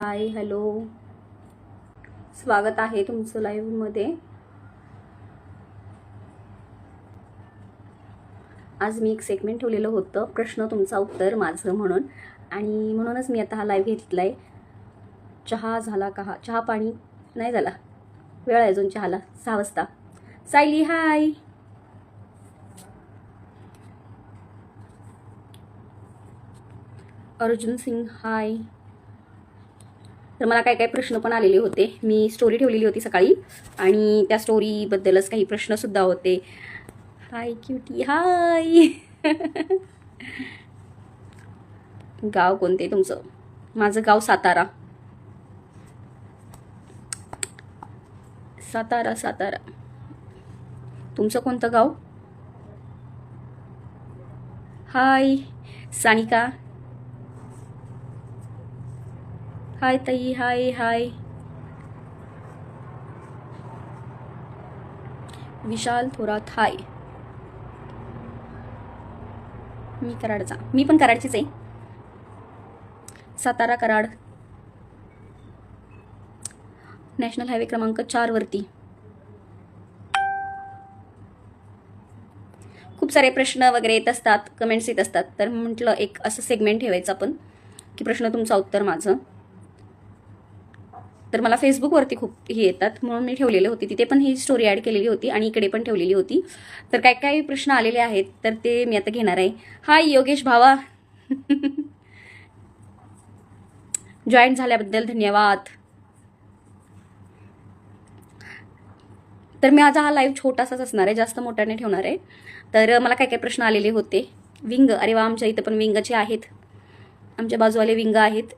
Hi hello, स्वागत आहे तुमचं लाईव्हमध्ये. आज मी एक सेगमेंट ठेवलेलं होतं, प्रश्न तुमचा उत्तर माझं म्हणून, आणि म्हणूनच मी आता हा लाईव्ह घेतला आहे. चहा झाला का? चहा पाणी नाही झाला, वेळ आहे अजून चहाला, 6 वाजता. सायली हाय. अर्जुन सिंग हाय. तर मला काय काय प्रश्न पण आलेले होते. मी स्टोरी ठेवलेली होती सकाळी आणि त्या स्टोरीबद्दलच काही प्रश्नसुद्धा होते. हाय क्युटी हाय. गाव कोणते तुमचं? माझं गाव सातारा. सातारा सातारा. तुमचं कोणतं गाव? हाय सानिका. हाय ताई. हाय हाय. विशाल थोरात हाय. मी कराडचा. मी पण कराडचीच आहे. सातारा कराड. नॅशनल हायवे क्रमांक 4 वरती. खूप सारे प्रश्न वगैरे येत असतात, कमेंट्स येत असतात, तर म्हटलं एक असं सेगमेंट ठेवायचं आपण की प्रश्न तुमचा उत्तर माझं. तर मला फेसबुकवरती खूप हे येतात म्हणून मी ठेवलेली होती, तिथे पण ही स्टोरी ॲड केलेली होती आणि इकडे पण ठेवलेली होती. तर काय काय प्रश्न आलेले आहेत तर ते मी आता घेणार आहे. हाय योगेश भावा. जॉईन झाल्याबद्दल धन्यवाद. तर मी माझा हा लाईव्ह छोटासाच असणार आहे, जास्त मोठा नाही ठेवणार आहे. तर मला काय काय प्रश्न आलेले होते. विंग, अरे वा, आमच्या इथं पण विंगाचे आहेत, आमच्या बाजूवाले विंग आहेत.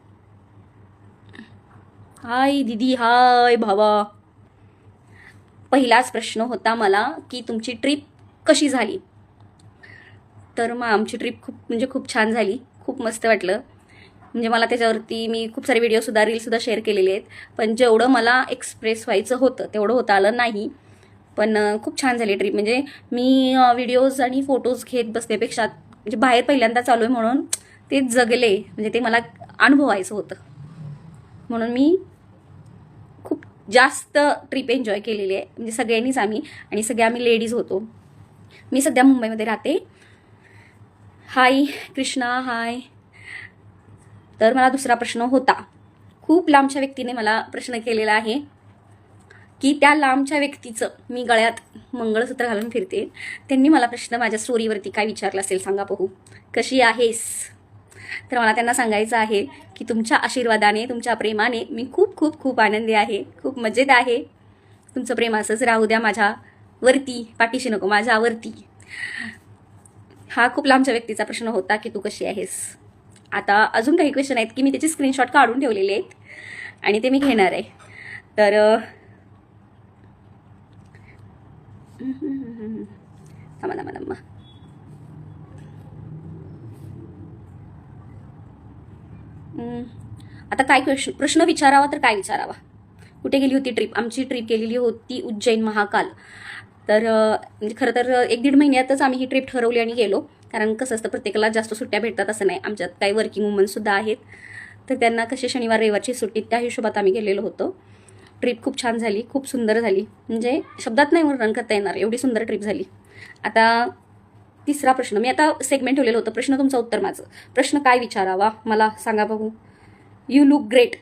हाय दीदी. हाय भावा. पहिलाच प्रश्न होता मला की तुमची ट्रिप कशी झाली. तर मग आमची ट्रिप खूप छान झाली, खूप मस्त वाटलं. म्हणजे मला त्याच्यावरती मी खूप सारे व्हिडिओसुद्धा रीलसुद्धा शेअर केलेले आहेत, पण जेवढं मला एक्सप्रेस व्हायचं होतं तेवढं होतं आलं नाही. पण खूप छान झाली ट्रिप. म्हणजे मी व्हिडिओज आणि फोटोज घेत बसण्यापेक्षा म्हणजे बाहेर पहिल्यांदा चालू आहे म्हणून ते जगले, म्हणजे ते मला अनुभवायचं होतं म्हणून मी खूप जास्त ट्रिप एन्जॉय केलेली आहे. म्हणजे सगळ्यांनीच आम्ही, आणि सगळे आम्ही लेडीज होतो. मी सध्या मुंबईमध्ये राहते. हाय कृष्णा हाय. तर मला दुसरा प्रश्न होता, खूप लांबच्या व्यक्तीने मला प्रश्न केलेला आहे की त्या लांबच्या व्यक्तीचं मी गळ्यात मंगळसूत्र घालून फिरते, त्यांनी मला प्रश्न माझ्या स्टोरीवरती काय विचारला असेल सांगा बघू. कशी आहेस? तर मला त्यांना सांगायचं आहे की तुमच्या आशीर्वादाने, तुमच्या प्रेमाने मी खूप खूप खूप आनंदी आहे, खूप मजेत आहे. तुमचं प्रेम असंच राहू द्या माझ्यावरती, पाठीशी नको, माझ्यावरती. हा खूप लांबच्या व्यक्तीचा प्रश्न होता की तू कशी आहेस. आता अजून काही क्वेश्चन आहेत की मी त्याचे स्क्रीनशॉट काढून ठेवलेले आहेत आणि ते मी घेणार आहे. तर थांबा. आता काय प्रश्न विचारावा तर काय विचारावा. कुठे गेली होती ट्रिप? आमची ट्रिप गेलेली होती उज्जैन महाकाल. तर म्हणजे खरं तर 1-1.5 महिन्यातच आम्ही ही ट्रिप ठरवली आणि गेलो. कारण कसं असतं, प्रत्येकाला जास्त सुट्ट्या भेटतात असं नाही. आमच्यात काही वर्किंग वुमनसुद्धा आहेत, तर त्यांना कशी शनिवार रविवारची सुट्टी, त्या हिशोबात आम्ही गेलेलो होतो. ट्रिप खूप छान झाली, खूप सुंदर झाली. म्हणजे शब्दात नाही वर्णन करता येणार, एवढी सुंदर ट्रिप झाली. आता तिसरा प्रश्न, मी आता सेगमेंट ठेवलेलं होतं प्रश्न तुमचं उत्तर माझं. प्रश्न काय विचारावा मला सांगा बघू. You look great.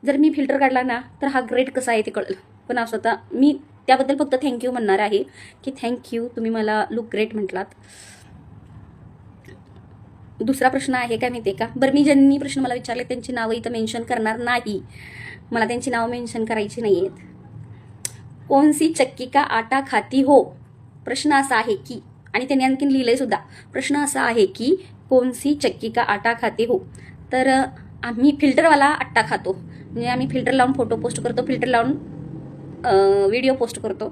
जर मी फिल्टर काढला ना तर हा ग्रेट कसा आहे ते कळलं. पण असं आता मी त्याबद्दल फक्त थँक्यू म्हणणार आहे की थँक्यू, तुम्ही मला लुक ग्रेट म्हटलात. दुसरा प्रश्न आहे काय माहिती आहे का? बरं, मी ज्यांनी प्रश्न मला विचारले त्यांची नावं इथं मेन्शन करणार नाही, मला त्यांची नावं मेन्शन करायची नाही आहेत. कोणसी चक्की का आटा खाती हो? प्रश्न असा आहे की, आणि त्यांनी आणखीन लिहिलंय सुद्धा, प्रश्न असा आहे की कोणसी चक्की का आटा खाते हो. तर आम्ही फिल्टरवाला आट्टा खातो. म्हणजे आम्ही फिल्टर लावून फोटो पोस्ट करतो, फिल्टर लावून व्हिडिओ पोस्ट करतो.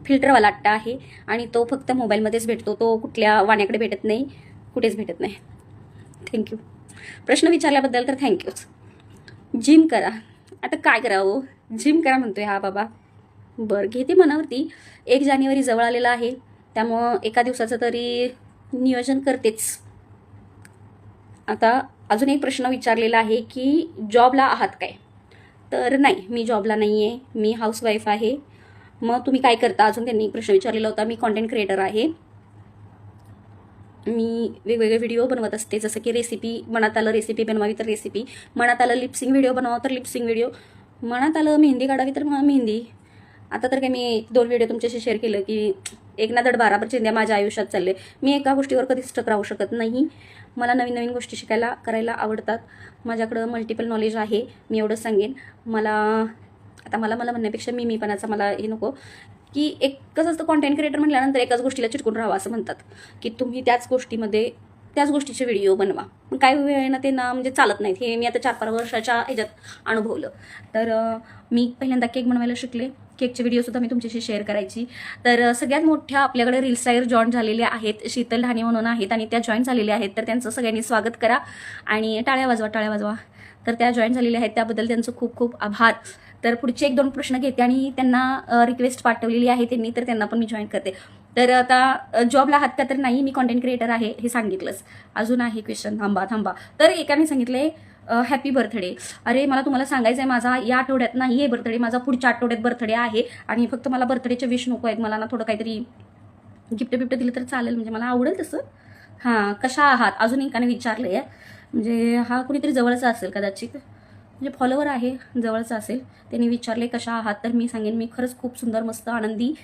फिल्टरवाला आट्टा आहे आणि तो फक्त मोबाईलमध्येच भेटतो, तो कुठल्या वाण्याकडे भेटत नाही, कुठेच भेटत नाही. थँक्यू. प्रश्न विचारल्याबद्दल तर थँक्यूच. जिम करा. आता काय करावं? जिम करा म्हणतोय हा बाबा. बरं, घेते मनावरती. 1 जानेवारी जवळ आलेला आहे, त्यामुळं एका दिवसाचं तरी नियोजन करतेच. आता अजून एक प्रश्न विचारलेला आहे की जॉबला आहात काय? तर नाही, मी जॉबला नाही आहे, मी हाऊसवाईफ आहे. मग तुम्ही काय करता अजून त्यांनी एक प्रश्न विचारलेला होता. मी कॉन्टेंट क्रिएटर आहे. मी वेगवेगळे व्हिडिओ बनवत असते, जसं की रेसिपी, मनात आलं रेसिपी बनवावी तर रेसिपी, मनात आलं लिपसिंग व्हिडिओ बनवावं तर लिपसिंग व्हिडिओ, मनात आलं मेहंदी काढावी तर मेहंदी. आता तर काय मी 2 व्हिडिओ तुमच्याशी शेअर केलं की एक ना धड 12 चिंध्या माझ्या आयुष्यात चालले. मी एका गोष्टीवर कधीच स्टक राहू शकत नाही. मला नवीन नवीन गोष्टी शिकायला करायला आवडतात. माझ्याकडं मल्टिपल नॉलेज आहे, मी एवढंच सांगेन. मला मला म्हणण्यापेक्षा मीपणाचा मला हे नको, की एक कसं असतं कॉन्टेंट क्रिएटर म्हटल्यानंतर एकाच गोष्टीला चिटकून राहावं असं म्हणतात, की तुम्ही त्याच गोष्टीचे व्हिडिओ बनवा. पण काही वेळ ना ते ना म्हणजे चालत नाहीत. हे मी आता 4-5 वर्षाच्या ह्याच्यात अनुभवलं. तर मी पहिल्यांदा केक बनवायला शिकले. केकचे व्हिडिओसुद्धा मी तुमच्याशी शेअर करायची. तर सगळ्यात मोठ्या आपल्याकडे रील स्टार जॉईन झालेल्या आहेत, शीतल ढाणे म्हणून आहेत, आणि त्या जॉईन झालेल्या आहेत. तर त्यांचं सगळ्यांनी स्वागत करा आणि टाळ्या वाजवा. तर त्या जॉईन झालेल्या आहेत, त्याबद्दल त्यांचं खूप खूप आभार. तर पुढचे 1-2 प्रश्न घेते आणि त्यांना रिक्वेस्ट पाठवलेली आहे त्यांनी, तर त्यांना पण मी जॉईन करते. तर आता जॉबला आहात का, तर नाही, मी कॉन्टेंट क्रिएटर आहे हे सांगितलंच. अजून आहे क्वेश्चन, थांबा. तर एकाने सांगितले हॅपी बर्थडे. अरे मला तुम्हाला सांगायचं आहे, माझा या आठवड्यात नाही आहे बर्थडे, माझा पुढच्या आठवड्यात बर्थडे आहे. आणि फक्त मला बर्थडेचे विश नको आहेत, मला ना थोडं काहीतरी गिफ्ट दिलं तर चालेल, म्हणजे मला आवडेल तसं. हां, कशा आहात अजून एकाने विचारलं आहे. म्हणजे हा कुणीतरी जवळचा असेल कदाचित, म्हणजे फॉलोवर आहे, जवळचा असेल. त्यांनी विचारले कशा आहात, तर मी सांगेन मी खरंच खूप सुंदर, मस्त, आनंदी,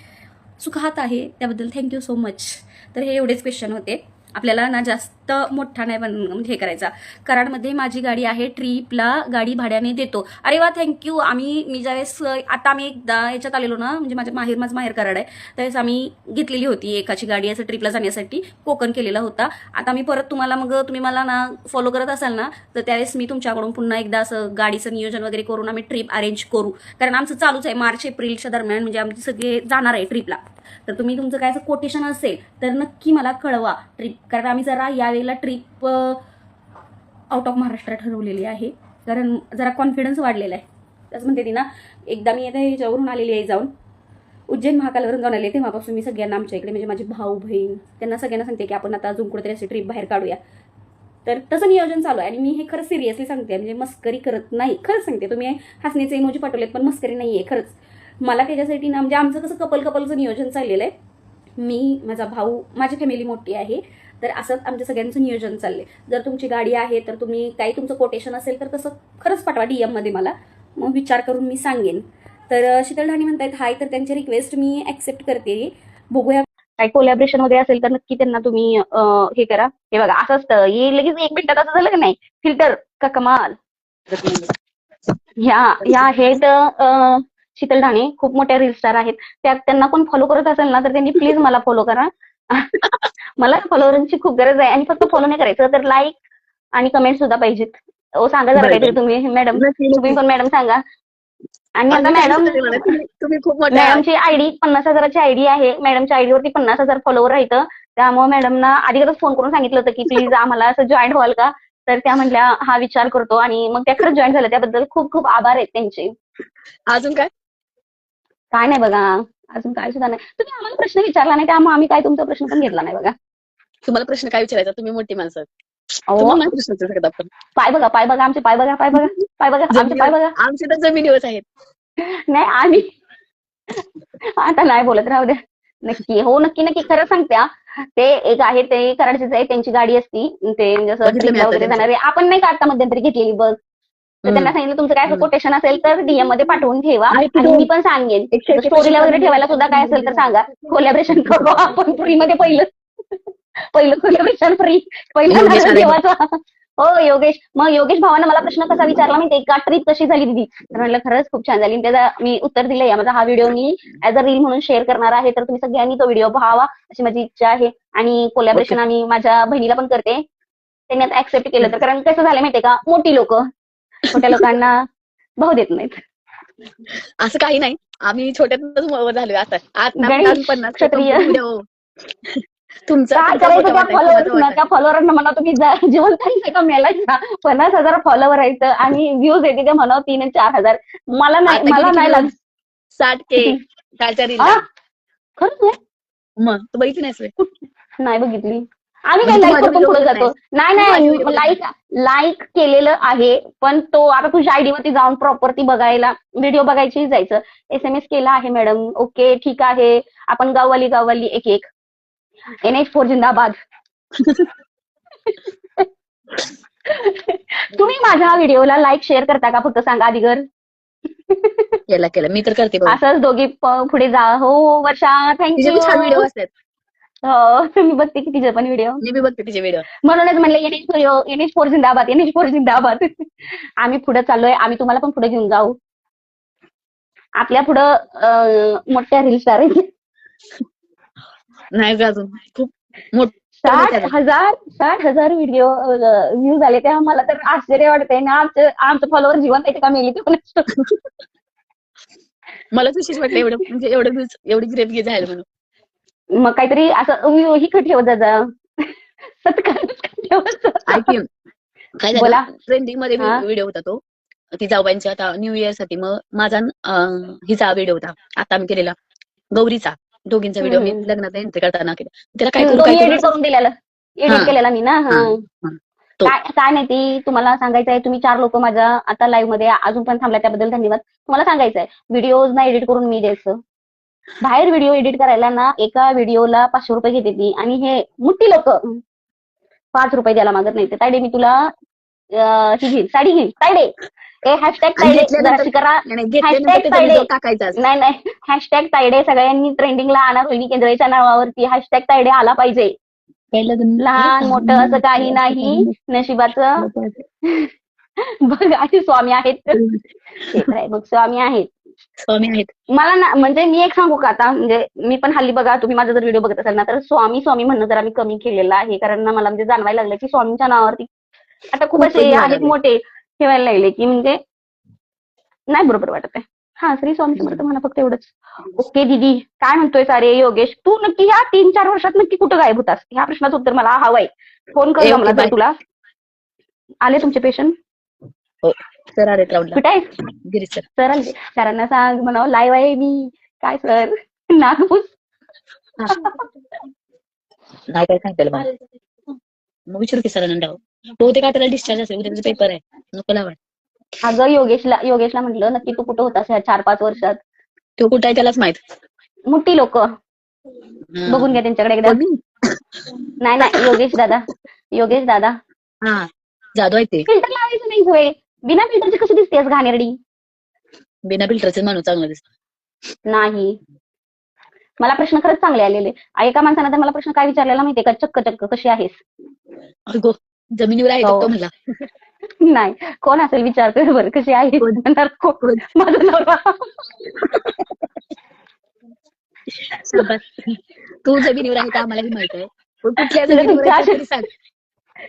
सुखात आहे. त्याबद्दल थँक्यू सो मच. तर हे एवढेच क्वेश्चन होते. आपल्याला ना जास्त मोठा नाही म्हणजे हे करायचा. कराडमध्ये माझी गाडी आहे, ट्रीपला गाडी भाड्याने देतो. अरे वा, थँक्यू. मी ज्यावेळेस आता आम्ही एकदा याच्यात आलेलो ना, म्हणजे माझं माहेर कराड आहे, त्यावेळेस आम्ही घेतलेली होती एकाची गाडी असं ट्रीपला जाण्यासाठी, कोकण केलेला होता. आता मी परत तुम्हाला, मग तुम्ही मला ना फॉलो करत असाल ना, तर त्यावेळेस मी तुमच्याकडून पुन्हा एकदा असं गाडीचं नियोजन वगैरे करून आम्ही ट्रीप अरेंज करू. कारण आमचं चालूच आहे मार्च-एप्रिलच्या दरम्यान, म्हणजे आमचे सगळे जाणार आहे ट्रीपला. तर तुम्ही तुमचं काय असं कोटेशन असेल तर नक्की मला कळवा ट्रीप. कारण आम्ही जरा यावेळेला ट्रीप आउट ऑफ महाराष्ट्र ठरवलेली आहे, कारण जरा कॉन्फिडन्स वाढलेला आहे. त्याच म्हणते ती ना, एकदा मी आता ह्याच्यावरून आलेली आहे, जाऊन उज्जैन महाकालवरून जाऊन आले, तेव्हापासून मी सगळ्यांना आमच्या इकडे, म्हणजे माझे भाऊ बहीण, त्यांना सगळ्यांना सांगते की आपण आता अजून कुठेतरी अशी ट्रीप बाहेर काढूया. तर तसं नियोजन चालू आहे. आणि मी हे खरंच सिरियसली सांगते, म्हणजे मस्करी करत नाही, खरंच सांगते. तुम्ही हसण्याचे इमोजी पाठवलेत, पण मस्करी नाही आहे खरंच. मला त्याच्यासाठी ना, म्हणजे आमचं कसं कपलचं नियोजन चाललेलं आहे. मी, माझा भाऊ, माझी फॅमिली मोठी आहे, तर असंच आमच्या सगळ्यांचं नियोजन चाललंय. जर तुमची गाडी आहे तर तुम्ही काही तुमचं कोटेशन असेल तर तसं खरंच पाठवा DM-मध्ये मला, मग विचार करून मी सांगेन. तर शीतल ढाणी म्हणतायत हाय, तर त्यांची रिक्वेस्ट मी ॲक्सेप्ट करते. बघूया काही कोलॅबरेशन वगैरे असेल तर नक्की त्यांना तुम्ही हे करा. हे बघा, असं असतं, हे लगेच 1 मिनिटात असं झालं की नाही, फिल्टर का कमाल. ह्या आहेत शीतल ढाणे, खूप मोठ्या रील स्टार आहेत. त्यांना कोण फॉलो करत असेल ना, तर त्यांनी प्लीज मला फॉलो करा. मला फॉलोअरांची खूप गरज आहे. आणि फक्त फॉलो नाही करायचं, तर लाईक आणि कमेंट सुद्धा पाहिजेत. सांगा जरा काहीतरी तुम्ही मॅडम, तुम्ही पण मॅडम सांगा. आणि आता मॅडम, तुम्ही खूप मोठ्या मॅडमची आयडी 50,000ची आयडी आहे. मॅडमच्या आयडीवरती 50,000 फॉलोवर आहेत. त्यामुळे मॅडमना आधीच फोन करून सांगितलं होतं की प्लीज आम्हाला असं जॉईन व्हाल का, तर त्या म्हटल्या हा विचार करतो, आणि मग त्या खरंच जॉईन झाल्या. त्याबद्दल खूप खूप आभार आहेत त्यांचे. अजून काय नाही बघा, अजून काय सुद्धा नाही. तुम्ही आम्हाला प्रश्न विचारला नाही, त्यामुळे आम्ही काय तुमचा प्रश्न पण घेतला नाही बघा. तुम्हाला प्रश्न काय विचारायचा, तुम्ही मोठी माणसं, अहो, तुम्हाला नाही प्रश्न विचारू शकत आपण. पाय बघा आमचे, पाय बघा आमचे, पाय बघा. आमचे तर जमिनीवरच आहेत. नाही आम्ही आता नाही बोलत, राहू द्या. नक्की, हो नक्की खरं सांगत्या. ते एक आहे, ते कराडचेच आहे, त्यांची गाडी असती, ते जसं बघितलं मी ट्रिपला आता वगैरे त्यांचं. जाणारे. आपण नाही का आता मध्यंतरी घेतलेली बघ, तर त्यांना सांगितलं तुमचं काय असं कोटेशन असेल तर DM-मध्ये पाठवून ठेवा, आणि मी पण सांगेन. स्टोरीला वगैरे ठेवायला सुद्धा काय असेल तर सांगा, कोलॅबरेशन करू आपण फ्रीमध्ये. पहिलं कोलॅबरेशन फ्री, पहिलं ठेवायचं. हो योगेश, मग योगेश भावानं मला प्रश्न कसा विचारला माहितीये का, ट्रिप कशी झाली दिदी, तर म्हटलं खरंच खूप छान झाली. त्याचा मी उत्तर दिलंय. माझा हा video me as a reel म्हणून शेअर करणार आहे, तर तुम्ही सगळ्यांनी तो व्हिडिओ पाहावा अशी माझी इच्छा आहे. आणि कोलॅबरेशन आम्ही माझ्या बहिणीला पण करते, त्यांनी आता ऍक्सेप्ट केलं तर. कारण कसं झालं माहितीये का, मोठी लोक छोट्या लोकांना भाव देत नाहीत. असं काही नाही, आम्ही छोट्यातच झालोय. आता गणेश 50 क्षत्रिय. व्हिडिओ तुमचा काय करायचं त्या फॉलोअर्सना, त्या फॉलोअरांना म्हणा तुम्ही जिवंत का मेलायचा. 50,000 फॉलोवर आहेत आणि व्ह्यूज येते ते म्हणा 3 आणि 4,000. मला नाही लागत. 60K कालच्या रीलला. खरंच आहे? मग तू बघितली नाहीस? नाही बघितली. आम्ही काय म्हणजे तू लाईक माझे करतो व्हिडिओ पुढे बघत जातो. नाहीस. नाही तू माझे नाही व्हिडिओ बघत नाहीस. लाईक केलेलं आहे, पण तो आता तुझ्या आयडी वरती जाऊन प्रॉपर्टी बघायला, व्हिडिओ बघायची जायचं. SMS केला आहे मॅडम, ओके ठीक आहे. आपण गाववाली गाववाली एक एक. NH4 जिंदाबाद. तुम्ही माझ्या व्हिडिओला लाईक शेअर करता का फक्त सांगा अदिगर. केला मी तर करते बघ. असंच दोघी पुढे जा. हो वर्षा, तिचे पण छान व्हिडिओ थँक्यू. असतात. मी बघते की तिचे पण व्हिडिओ. मी बी बघते तिचे व्हिडिओ. म्हणूनच म्हणले NH4 जिंदाबाद, NH4 जिंदाबाद. आम्ही पुढे चाललोय, आम्ही तुम्हाला पण पुढे घेऊन जाऊ. आपल्या पुढं मोठ्या रील स्टार आहेत. नाही का अजून खूप मोठं 60,000 व्हिडिओ व्ह्यू झाले, तेव्हा मला तर आश्चर्य वाटतंय ना. आमचं फॉलोअर जिवंत आहे का मेली ते कोणाच ठाऊक. मलाच विशेष वाटलं एवढं, म्हणजे एवढी ग्रेप झाली म्हणून. मग काहीतरी असं ही ठेवत जा. सत्कार ठेवत जा. ऐक की, काय बोला. झालं ट्रेंडिंग मध्ये हा. व्हिडिओ होता तो, ती जाऊबाईंच्या आता न्यू इयर साठी. मग माझा हिचा व्हिडिओ होता आता आम्ही केलेला, गौरीचा. दोघींचा व्हिडिओ मी लग्नात एंट्री करताना केला. त्याला काय तो मी करू एडिट करून दिलेला. एडिट केलेला मी ना. हा, तो. काय माहिती तुम्हाला सांगायचं आहे, तुम्ही 4 लोक माझ्या आता लाईव्ह मध्ये अजून पण थांबल्या, त्याबद्दल धन्यवाद. तुम्हाला सांगायचं आहे, व्हिडिओज ना एडिट करून मी द्यायचं. बाहेर व्हिडिओ एडिट करायला ना एका व्हिडिओला 500 रुपये घेते ती, आणि हे मोठी लोक 5 रुपये द्यायला मागत नाही. तायडे मी तुला ही घेईन, साडी घेईन. तायडे हॅशटॅग तायडे जराशी करा. हॅशटॅग तायडे टाकायचं. नाही हॅशटॅग तायडे सगळ्यांनी ट्रेंडिंगला आणा. रोहिणी केंद्रेच्या नावावरती हॅशटॅग तायडे आला पाहिजे. लहान मोठं असं काही नाही, नशिबाचं. बघ आणि स्वामी आहेत. ते तर आहे, मग स्वामी आहेत. स्वामी आहेत. मला ना म्हणजे मी एक सांगू का आता, म्हणजे मी पण हल्ली बघा, तुम्ही माझा जर व्हिडिओ बघत असाल ना, तर स्वामी म्हणणं जरा मी कमी केलेलं आहे. कारण ना मला म्हणजे जाणवायला लागलं की स्वामींच्या नावावरती आता खूप असे आहेत मोठे ठेवायला लागले, की म्हणजे नाही बरोबर वाटत आहे. हा, श्री स्वामी समर्थ म्हणा फक्त एवढंच. ओके दीदी, काय म्हणतोय सारे योगेश, तू नक्की ह्या 3-4 वर्षात नक्की कुठं गायब होतास? ह्या प्रश्नाचं उत्तर मला हवंय. फोन कर मला जर तुला आले तुमचे पेशंट. हो सर आले राऊंडला. कुठे आहेस? गिरीश सर. सर आले. सरांना सांग म्हणावं लाईव्ह आहे मी. काय सर नागपूर. नाही काय सांगते मग विचारू की सरांना. बहुतेक आपल्याला डिस्चार्ज असेल, उद्या पेपर आहे, नको लावा. अगं योगेशला म्हटलं नक्की तू कुठं होतास ह्या 4-5 वर्षात? तो कुठं आहे त्यालाच माहित. मोठी लोक बघून घ्या त्यांच्याकडे एकदा. नाही योगेश दादा. हा, जादू आहे ते. फिल्टर लावायचं नाही होय. बिना फिल्टरची कशी दिसतेस घाणेरडी? बिना फिल्टरचे माणूस चांगला दिसतो. नाही, मला प्रश्न खरंच चांगले आलेले. एका माणसानं तर मला प्रश्न काय विचारलेला माहितीये का? चक्क कशी आहेस? अगो, जमिनीवर आहे तो म्हणला. नाही, कोण असेल विचारतोय बरं कशी आहे म्हणणार कोण? माझा नवरा. तू जमिनीवर आहे का आम्हालाही माहित आहे, पण कुठल्या जमिनीवर आहे तरी सांग.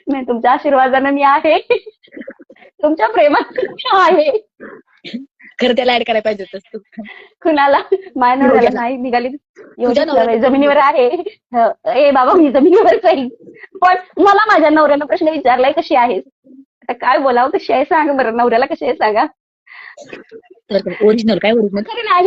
नाही, तुमच्या आशीर्वादानं मी आहे, तुमच्या प्रेमात आहे. खरं त्याला ऍड करायला पाहिजे होतंस तू. कुणाला? माझ्या नवऱ्याला नाही निघाली. जमिनीवर आहे. ए बाबा, मी जमिनीवरच आहे. पण मला माझ्या नवऱ्यानं प्रश्न विचारलाय कशी आहेस? आता काय बोलावं, कशी आहे सांग बरं. नवऱ्याला कशी आहे सांगा. ओरिजिनल काय ओरिजिनल? खरं ना,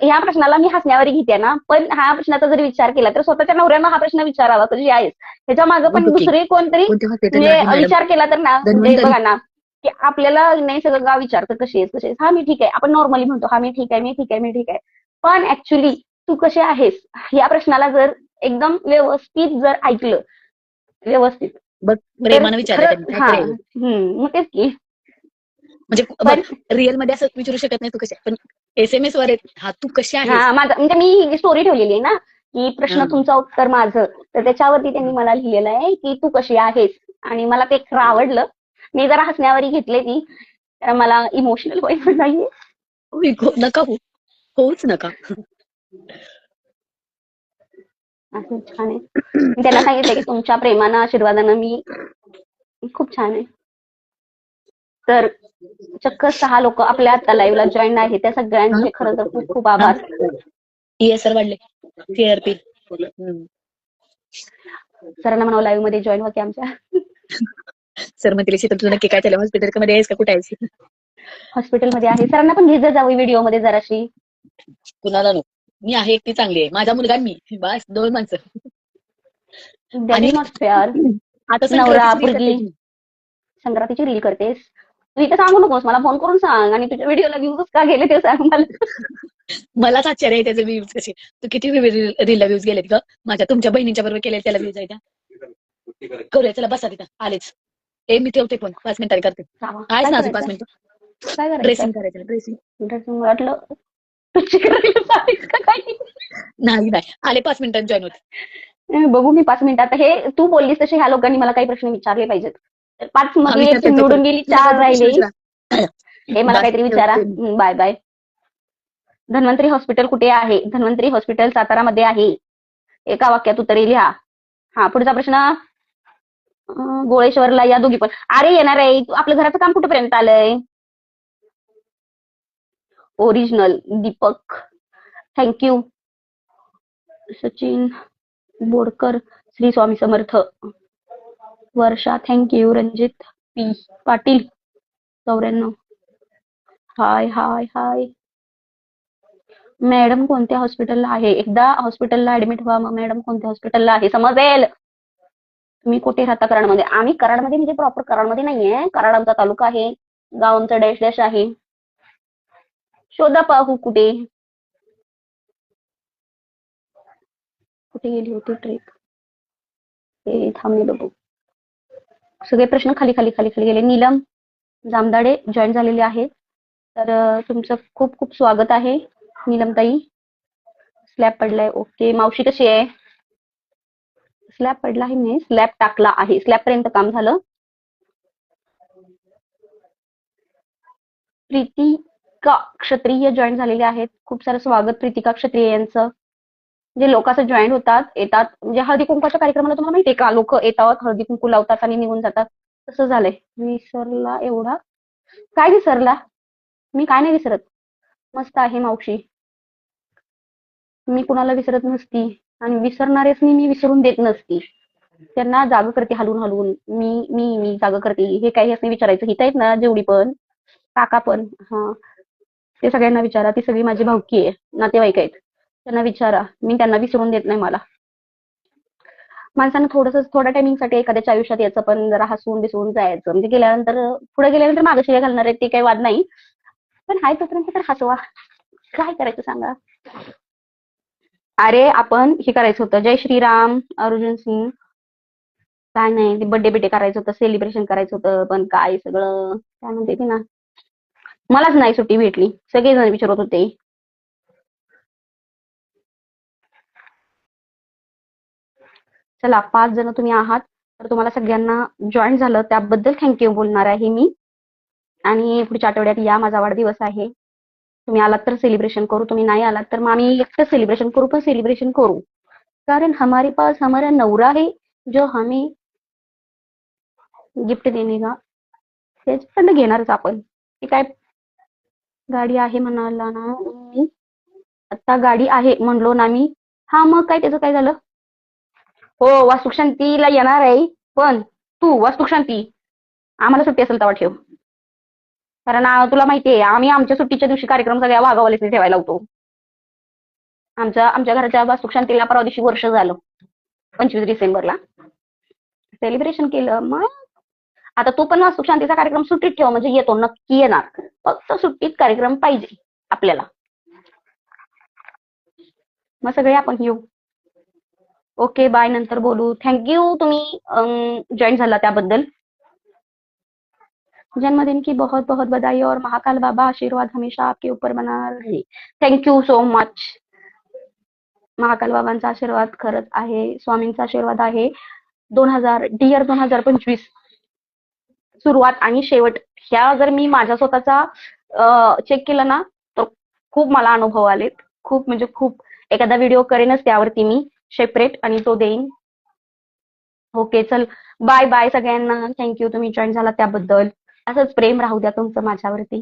ह्या प्रश्नाला मी हसण्यावर घेते ना, पण ह्या प्रश्नाचा जर विचार केला तर स्वतःच्या नवऱ्यानं हा प्रश्न विचारावा कशी आहेस. ह्याच्या मागं पण दुसरे कोणतरी विचार केला तर ना, बघा ना, की आपल्याला नाही सगळं गाव विचारतं कशी आहेस. हा मी ठीक आहे, आपण नॉर्मली म्हणतो हा मी ठीक आहे. पण ऍक्च्युली तू कशी आहेस या प्रश्नाला जर एकदम व्यवस्थित जर ऐकलं, व्यवस्थित प्रेमानं विचारलं, मग तेच की. म्हणजे रिअल मध्ये असं विचारू शकत नाही तू कशी, पण SMS वर हा तू कशी आहे. हा, माझा म्हणजे मी स्टोरी ठेवलेली आहे ना, की प्रश्न तुमचा उत्तर माझं, तर त्याच्यावरती त्यांनी मला लिहिलेलं आहे की तू कशी आहेस, आणि मला ते खरं आवडलं. मी जरा हसण्यावरी घेतले ती, तर मला इमोशनल व्हायचं नाहीये. नका होऊच नका. असं छान आहे. मी त्यांना सांगितलं की तुमच्या प्रेमानं आशीर्वादानं मी खूप छान आहे. तर चक्क 6 लोक आपल्या आता लाईव्हला जॉईन आहे, त्या सगळ्यांचे खरं तर खूप खूप आभार. सर वाढले TRP. सरांना म्हणावं लाईव्ह मध्ये जॉईन व्हा की आमच्या. सर म्हणतील शीतल तू नक्की काय चालू हॉस्पिटल मध्ये आहेस का कुठे आहेस? हॉस्पिटलमध्ये आहे. सरांना पण घेत जावं व्हिडिओ मध्ये जराशी. कुणाला नको, मी आहे एकटी चांगली आहे. माझा मुलगा मी बस 2 माणसं. द्यावी आणि मस्त यार. आता नवरा संक्रांतीची रील पोरगी करते ती. संक्रांतीची रील करतेस तू इथे सांगू नकोस मला फोन करून सांग आणि तुझ्या व्हिडिओला व्ह्यूज का गेले ते सांग मला. मलाच आश्चर्य आहे त्याचे व्ह्यूज कसे. तू किती रीलला व्ह्यूज गेलेत ग माझ्या? तुमच्या बहिणीच्या बरोबर केले त्याला व्ह्यूज आहे त्या. करूया चला बसा तिथं आलेच. मी ठेवते फोन 5 मिनिटांनी करते. जावा. आहेच काय ना अजून करायचं 5 मिनिटं. काय करायचं ड्रेसिंग करायचं ड्रेसिंग. वाटलं तू चिकन का काही. नाही नाही आले 5 मिनिटांनी जॉईन होते. बघू मी 5 मिनिटात. आता हे तू बोललीस तसे ह्या लोकांनी मला काही प्रश्न विचारले पाहिजेत. तर 5 हा मधली एक विचारते निवडून तोपर्यंत. गेली, तुला 4 कोणता प्रश्न राहिले. विचारा? हे मला बास काहीतरी विचारा. ठेवते मी. Bye bye. धन्वंतरी हॉस्पिटल कुठे आहे? धन्वंतरी हॉस्पिटल सातारामध्ये आहे. एका वाक्यात उत्तरे लिहा. हा पुढचा प्रश्न. गोळेश्वरला या दोघी पण. अरे येणार आहे. आपलं घराचं काम कुठेपर्यंत आलंय? Original Deepak thank you. Sachin Bodkar Shri Swami Samarth. Varsha thank you. Ranjit P Patil 94. Hi hi hi. Madam कोणत्या हॉस्पिटलला आहे? एकदा हॉस्पिटलला ऍडमिट व्हा मग मॅडम कोणत्या हॉस्पिटलला आहे समजेल. तुम्ही कुठे राहता? कराडमध्ये. आम्ही कराडमध्ये म्हणजे प्रॉपर कराडमध्ये नाहीये. कराड आमचा तालुका आहे. गाव आमचं डॅश डॅश आहे. शोधा पाहू कुठे कुठे गेली होती ट्रिप. हे थांबले बघू. सगळे प्रश्न खाली खाली खाली खाली गेले. नीलम जामदाडे जॉईन झालेले आहे. तर तुमचं खूप खूप स्वागत आहे नीलमताई. स्लॅब पडलाय. ओके. मावशी कशी आहे? स्लॅब पडला आहे मी स्लॅब टाकला आहे. स्लॅब पर्यंत काम झालं. प्रीतिका क्षत्रिय जॉईन झालेले आहेत. खूप सारं स्वागत प्रीतिका क्षत्रिय यांचं. जे लोक असं जॉईन होतात येतात म्हणजे हळदी कुंकवाच्या कार्यक्रमाला तुम्हाला माहितीये का लोक येतात हळदी कुंकू लावतात आणि निघून जातात. तसं झालंय. विसरला एवढा. काय विसरला? मी काय नाही विसरत. मस्त आहे मावशी. मी कुणाला विसरत नसती आणि विसरणारेच मी विसरून देत नसती. त्यांना जाग करते हलवून हलवून. मी जाग करते. हे काही असं विचारायचं. हित आहेत ना जेवढी पण काका पण हा ते सगळ्यांना विचारा. ती सगळी माझी भावकी आहे. नातेवाईक आहेत. त्यांना विचारा. मी त्यांना विसरून देत नाही. मला माणसानं थोड्या टायमिंगसाठी एखाद्याच्या आयुष्यात यायचं पण जरा हसून बिसवून जायचं. म्हणजे पुढे गेल्यानंतर मागे शिव्या घालणार आहेत ते काही वाद नाही. पण हाय तोपर्यंत तर हसवा. काय करायचं सांगा. अरे आपण हे करायचं होतं. जय श्रीराम अर्जुन सिंग. काय नाही ते बर्थडे करायचं होतं. सेलिब्रेशन करायचं होतं. पण काय सगळं काय म्हणते ते ना मलाच नाही सुट्टी भेटली. सगळेजण विचारत होते. चला 5 जण तुम्ही आहात. तर तुम्हाला सगळ्यांना जॉईन झालं त्याबद्दल थँक्यू बोलणार आहे मी. आणि पुढच्या आठवड्यात या. माझा वाढदिवस आहे. तुम्ही आलात तर सेलिब्रेशन करू. तुम्ही नाही आलात तर मग आम्ही एकटं सेलिब्रेशन करू. पण सेलिब्रेशन करू. कारण हमारे पास हमारा नवरा है जो हमें गिफ्ट देने का. त्याच्याकडनं घेणारच आपण. ते काय गाडी आहे म्हणाला ना मी. आता गाडी आहे म्हणलो ना मी. हा मग काय त्याचं काय झालं? हो वास्तुक शांतीला येणार आहे. पण तू वास्तुक शांती आम्हाला सुट्टी असेल तेव्हा ठेव. कारण तुला माहितीये आम्ही आमच्या सुट्टीच्या दिवशी कार्यक्रम सगळ्या वाघावालीसने ठेवायला लावतो. आमच्या घराच्या वास्तुक शांतीला परवा दिवशी वर्ष झालं. 25 डिसेंबरला सेलिब्रेशन केलं. मग आता तू पण वास्तुक शांतीचा कार्यक्रम सुट्टीत ठेव म्हणजे येतो नक्की येणार. फक्त सुट्टीत कार्यक्रम पाहिजे आपल्याला. मग सगळे आपण येऊ. Okay bye. नंतर बोलू. थँक्यू तुम्ही जॉईन झाला त्याबद्दल. जन्मदिन की बहुत बहुत बधाई और महाकाल बाबा आशीर्वाद हमेशा आपके ऊपर बना रहे. Thank you so much. महाकाल बाबांचा आशीर्वाद खरंच आहे. स्वामींचा आशीर्वाद आहे. 2025 सुरुवात आणि शेवट ह्या जर मी माझ्या स्वतःचा चेक केला ना तर खूप मला अनुभव आलेत. खूप म्हणजे खूप. एखादा व्हिडिओ करेनच त्यावरती मी सेपरेट आणि तो देईन. ओके चल बाय बाय सगळ्यांना. थँक्यू तुम्ही जॉईन झाला त्याबद्दल. असंच प्रेम राहू द्या तुमचं माझ्यावरती.